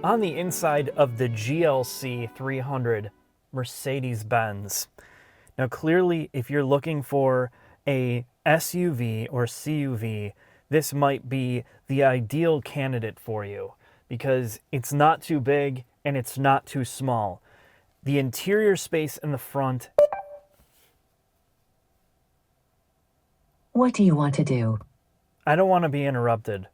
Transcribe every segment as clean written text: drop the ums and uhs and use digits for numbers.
on the inside of the GLC300 Mercedes-Benz. Now clearly, if you're looking for a SUV or CUV, this might be the ideal candidate for you because it's not too big and it's not too small. The interior space in the front. What do you want to do? I don't want to be interrupted.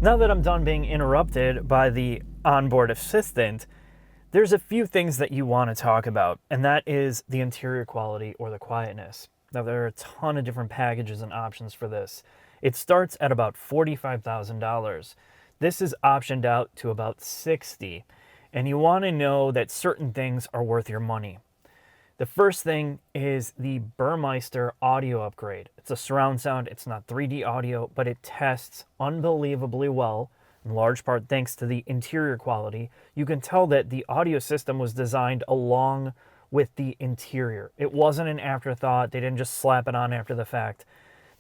Now that I'm done being interrupted by the onboard assistant, there's a few things that you want to talk about, and that is the interior quality or the quietness. Now, there are a ton of different packages and options for this. It starts at about $45,000. This is optioned out to about $60,000, and you want to know that certain things are worth your money. The first thing is the Burmeister audio upgrade. It's a surround sound. It's not 3D audio, but it tests unbelievably well, in large part thanks to the interior quality. You can tell that the audio system was designed along with the interior. It wasn't an afterthought. They didn't just slap it on after the fact.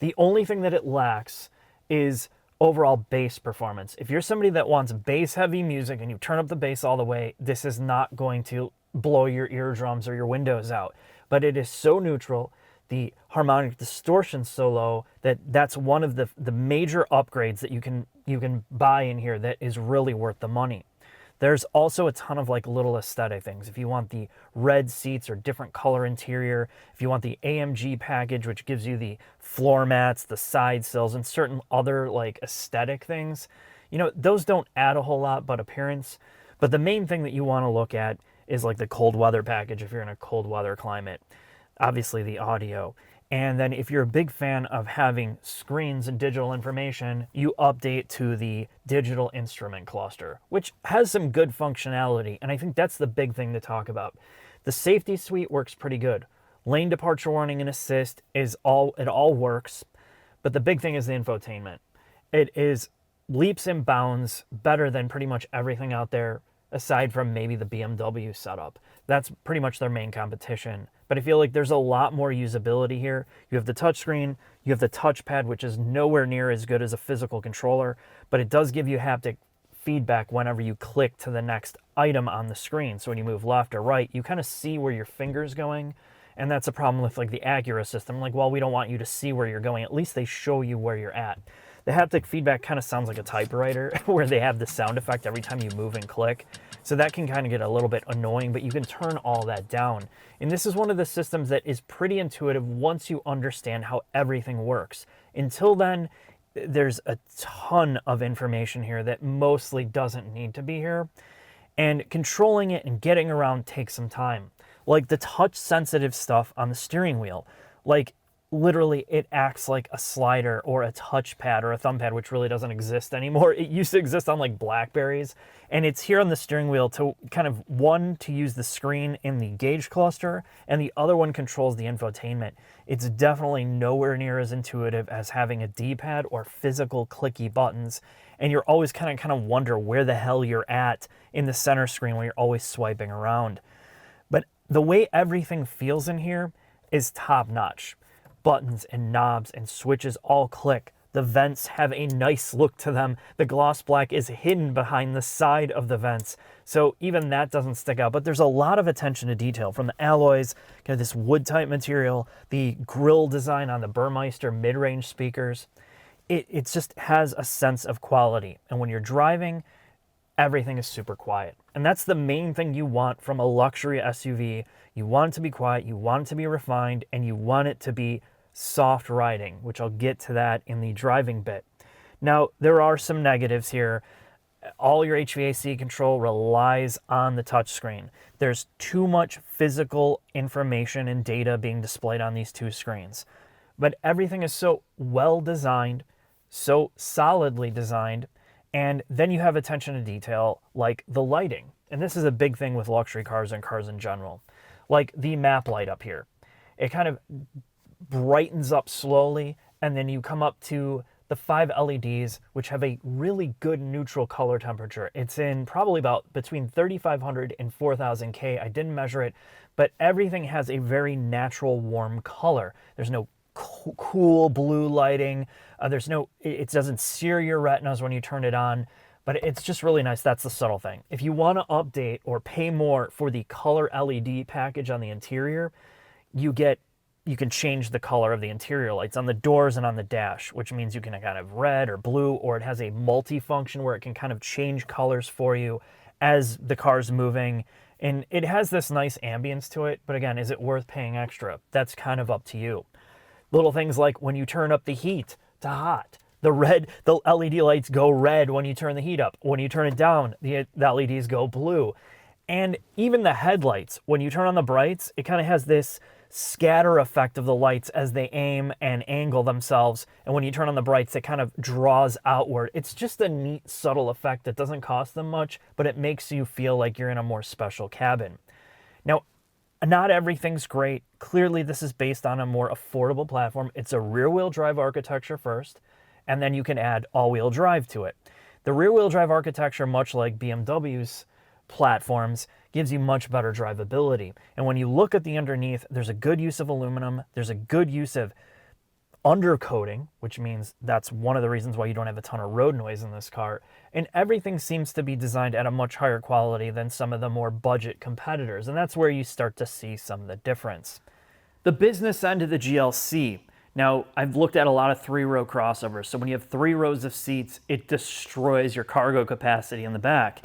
The only thing that it lacks is overall bass performance. If you're somebody that wants bass-heavy music and you turn up the bass all the way, this is not going to blow your eardrums or your windows out. But it is so neutral, the harmonic distortion so low, that that's one of the major upgrades that you can buy in here that is really worth the money. There's also a ton of like little aesthetic things. If you want the red seats or different color interior, if you want the AMG package, which gives you the floor mats, the side sills, and certain other like aesthetic things, you know, those don't add a whole lot but appearance. But the main thing that you want to look at is like the cold weather package if you're in a cold weather climate. Obviously the audio. And then if you're a big fan of having screens and digital information, you update to the digital instrument cluster, which has some good functionality. And I think that's the big thing to talk about. The safety suite works pretty good. Lane departure warning and assist it all works. But the big thing is the infotainment. It is leaps and bounds better than pretty much everything out there, aside from maybe the BMW setup. That's pretty much their main competition. But I feel like there's a lot more usability here. You have the touchscreen, you have the touchpad, which is nowhere near as good as a physical controller, but it does give you haptic feedback whenever you click to the next item on the screen. So when you move left or right, you kind of see where your finger's going. And that's a problem with like the Acura system. Like, well, we don't want you to see where you're going. At least they show you where you're at. The haptic feedback kind of sounds like a typewriter where they have the sound effect every time you move and click. So that can kind of get a little bit annoying, but you can turn all that down. And this is one of the systems that is pretty intuitive once you understand how everything works. Until then, there's a ton of information here that mostly doesn't need to be here. And controlling it and getting around takes some time. Like the touch sensitive stuff on the steering wheel. Like literally it acts like a slider or a touchpad or a thumbpad, which really doesn't exist anymore. It used to exist on like Blackberries, and it's here on the steering wheel to kind of to use the screen in the gauge cluster, and the other one controls the infotainment. It's definitely nowhere near as intuitive as having a D-pad or physical clicky buttons, and you're always kind of wonder where the hell you're at in the center screen when you're always swiping around. But the way everything feels in here is top-notch. Buttons and knobs and switches all click. The vents have a nice look to them. The gloss black is hidden behind the side of the vents, so even that doesn't stick out. But there's a lot of attention to detail from the alloys, kind of this wood-type material, the grille design on the Burmeister mid-range speakers. It just has a sense of quality. And when you're driving, everything is super quiet. And that's the main thing you want from a luxury SUV. You want it to be quiet, you want it to be refined, and you want it to be soft riding, which I'll get to that in the driving bit. Now, there are some negatives here. All your HVAC control relies on the touchscreen. There's too much physical information and data being displayed on these two screens. But everything is so well designed, so solidly designed, and then you have attention to detail like the lighting. And this is a big thing with luxury cars and cars in general. Like the map light up here. It kind of brightens up slowly, and then you come up to the 5 LEDs, which have a really good neutral color temperature. It's in probably about between 3,500 and 4,000 K. I didn't measure it, but everything has a very natural warm color. There's no cool blue lighting. It doesn't sear your retinas when you turn it on. but it's just really nice. That's the subtle thing. If you want to update or pay more for the color LED package on the interior, you can change the color of the interior lights on the doors and on the dash, which means you can kind of red or blue, or it has a multi-function where it can kind of change colors for you as the car's moving. And it has this nice ambience to it, but again, is it worth paying extra? That's kind of up to you. Little things like when you turn up the heat to hot, the LED lights go red when you turn the heat up. When you turn it down, the LEDs go blue. And even the headlights, when you turn on the brights, it kind of has this scatter effect of the lights as they aim and angle themselves. And when you turn on the brights, it kind of draws outward. It's just a neat, subtle effect that doesn't cost them much, but it makes you feel like you're in a more special cabin. Now, not everything's great. Clearly, this is based on a more affordable platform. It's a rear-wheel drive architecture first, and then you can add all-wheel drive to it. The rear-wheel drive architecture, much like BMW's platforms, gives you much better drivability. And when you look at the underneath, there's a good use of aluminum. There's a good use of undercoating, which means that's one of the reasons why you don't have a ton of road noise in this car. And everything seems to be designed at a much higher quality than some of the more budget competitors. And that's where you start to see some of the difference. The business end of the GLC. Now, I've looked at a lot of 3-row crossovers. So when you have 3 rows of seats, it destroys your cargo capacity in the back.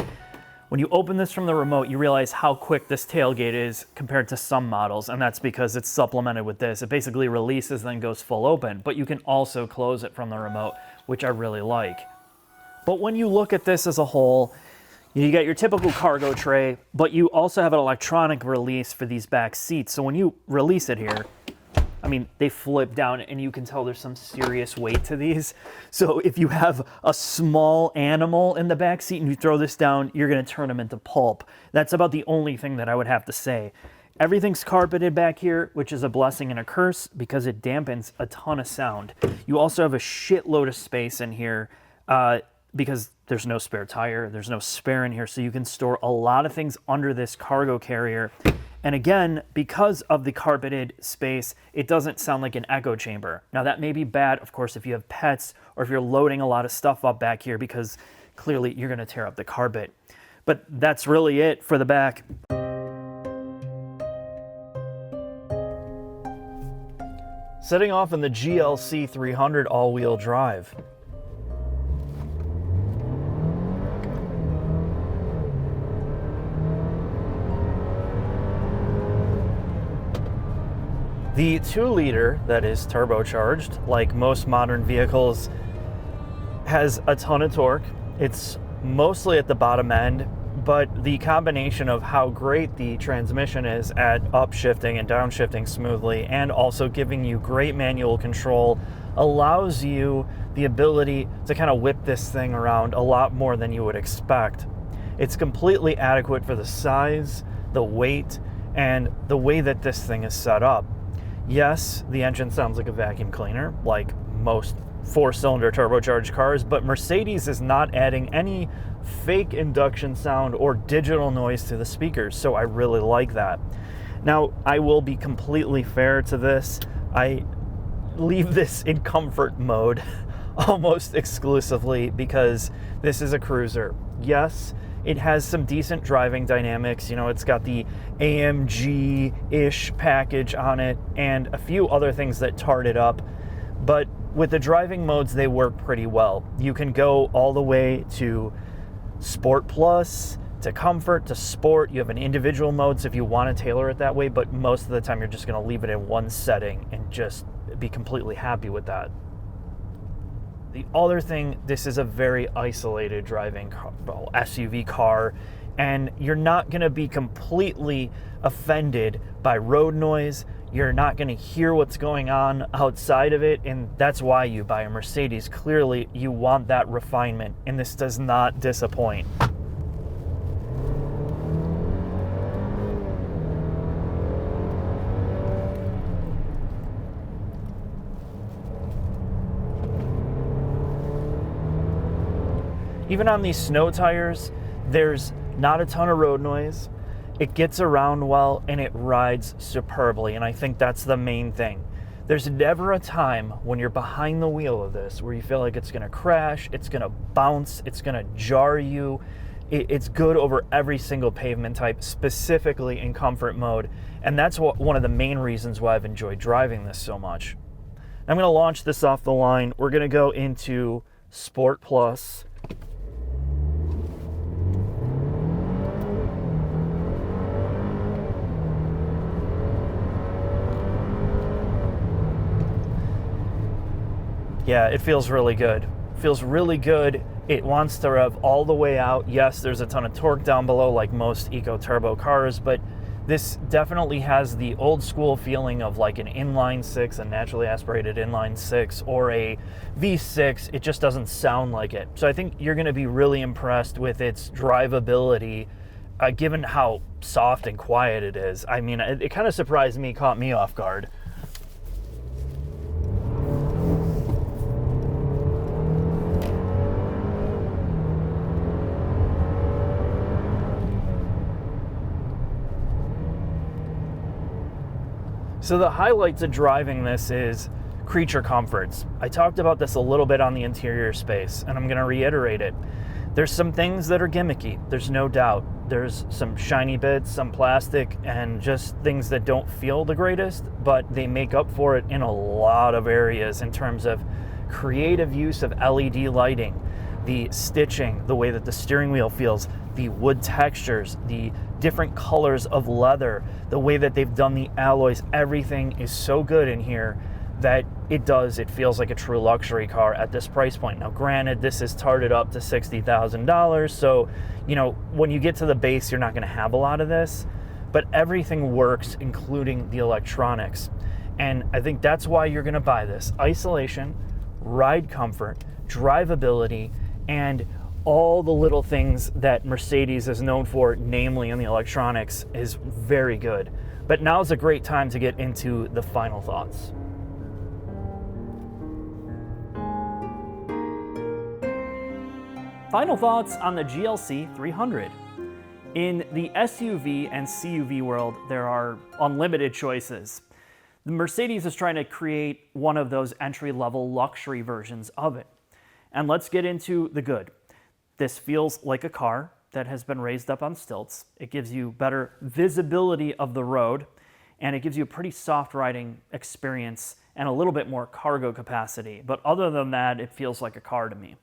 When you open this from the remote, you realize how quick this tailgate is compared to some models, and that's because it's supplemented with this. It basically releases, then goes full open, but you can also close it from the remote, which I really like. But when you look at this as a whole, you get your typical cargo tray, but you also have an electronic release for these back seats. So when you release it here, I mean, they flip down and you can tell there's some serious weight to these. So if you have a small animal in the back seat and you throw this down, you're going to turn them into pulp. That's about the only thing that I would have to say. Everything's carpeted back here, which is a blessing and a curse because it dampens a ton of sound. You also have a shitload of space in here because there's no spare tire, there's no spare in here, so you can store a lot of things under this cargo carrier. And again, because of the carpeted space, it doesn't sound like an echo chamber. Now that may be bad, of course, if you have pets or if you're loading a lot of stuff up back here, because clearly you're going to tear up the carpet. But that's really it for the back. Setting off in the GLC300 all-wheel drive. The 2-liter that is turbocharged, like most modern vehicles, has a ton of torque. It's mostly at the bottom end, but the combination of how great the transmission is at upshifting and downshifting smoothly and also giving you great manual control allows you the ability to kind of whip this thing around a lot more than you would expect. It's completely adequate for the size, the weight, and the way that this thing is set up. Yes, the engine sounds like a vacuum cleaner, like most 4-cylinder turbocharged cars, but Mercedes is not adding any fake induction sound or digital noise to the speakers, so I really like that. Now, I will be completely fair to this. I leave this in comfort mode almost exclusively because this is a cruiser. Yes, it has some decent driving dynamics. You know, it's got the AMG-ish package on it and a few other things that tart it up. But with the driving modes, they work pretty well. You can go all the way to Sport Plus, to Comfort, to Sport. You have an individual mode, so if you want to tailor it that way, but most of the time you're just going to leave it in one setting and just be completely happy with that. The other thing, this is a very isolated driving car, well, SUV car, and you're not going to be completely offended by road noise. You're not going to hear what's going on outside of it, and that's why you buy a Mercedes. Clearly, you want that refinement, and this does not disappoint. Even on these snow tires, there's not a ton of road noise. It gets around well and it rides superbly, and I think that's the main thing. There's never a time when you're behind the wheel of this where you feel like it's gonna crash, it's gonna bounce, it's gonna jar you. It's good over every single pavement type, specifically in comfort mode. And that's one of the main reasons why I've enjoyed driving this so much. I'm gonna launch this off the line. We're gonna go into Sport Plus. Yeah, it feels really good. Feels really good. It wants to rev all the way out. Yes, there's a ton of torque down below like most eco-turbo cars, but this definitely has the old school feeling of like an inline six, a naturally aspirated inline six, or a V6. It just doesn't sound like it. So I think you're gonna be really impressed with its drivability, given how soft and quiet it is. I mean, it kind of surprised me, caught me off guard. So the highlights of driving this is creature comforts. I talked about this a little bit on the interior space, and I'm gonna reiterate it. There's some things that are gimmicky, there's no doubt. There's some shiny bits, some plastic, and just things that don't feel the greatest, but they make up for it in a lot of areas in terms of creative use of LED lighting, the stitching, the way that the steering wheel feels, the wood textures, the different colors of leather, the way that they've done the alloys. Everything is so good in here that it feels like a true luxury car at this price point. Now granted, this is tarted up to $60,000, so when you get to the base you're not going to have a lot of this, but everything works, including the electronics. And I think that's why you're going to buy this. Isolation, ride comfort, drivability, and all the little things that Mercedes is known for, namely in the electronics, is very good. But now's a great time to get into the final thoughts. Final thoughts on the GLC300. In the SUV and CUV world, there are unlimited choices. The Mercedes is trying to create one of those entry-level luxury versions of it. And let's get into the good. This feels like a car that has been raised up on stilts. It gives you better visibility of the road, and it gives you a pretty soft riding experience and a little bit more cargo capacity. But other than that, it feels like a car to me.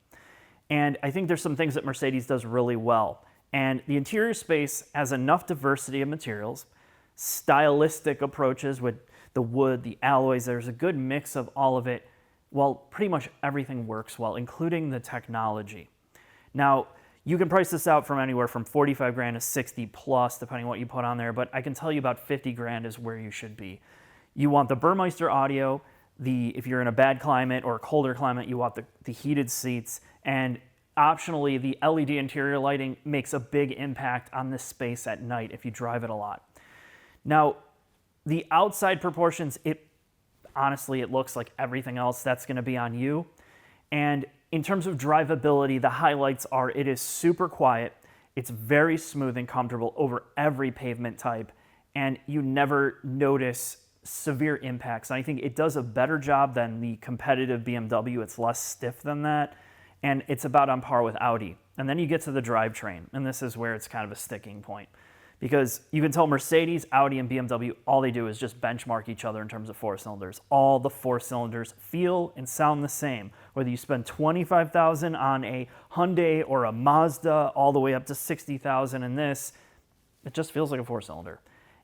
And I think there's some things that Mercedes does really well. And the interior space has enough diversity of materials, stylistic approaches with the wood, the alloys. There's a good mix of all of it. Well, pretty much everything works well, including the technology. Now, you can price this out from anywhere from 45 grand to 60 plus, depending on what you put on there, but I can tell you about 50 grand is where you should be. You want the Burmeister audio, if you're in a bad climate or a colder climate, you want the heated seats, and optionally, the LED interior lighting makes a big impact on this space at night if you drive it a lot. Now, the outside proportions, honestly, it looks like everything else. That's gonna be on you. And in terms of drivability, the highlights are it is super quiet, it's very smooth and comfortable over every pavement type, and you never notice severe impacts. And I think it does a better job than the competitive BMW. It's less stiff than that, and it's about on par with Audi. And then you get to the drivetrain, and this is where it's kind of a sticking point. Because you can tell Mercedes, Audi, and BMW, all they do is just benchmark each other in terms of four cylinders. All the four cylinders feel and sound the same. Whether you spend $25,000 on a Hyundai or a Mazda, all the way up to $60,000 in this, it just feels like a four-cylinder.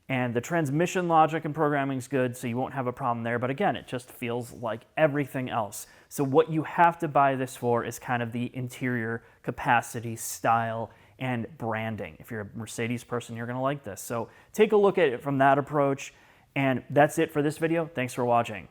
And the transmission logic and programming is good, so you won't have a problem there. But again, it just feels like everything else. So what you have to buy this for is kind of the interior capacity, style, and branding. If you're a Mercedes person, you're gonna like this. So take a look at it from that approach. And that's it for this video. Thanks for watching.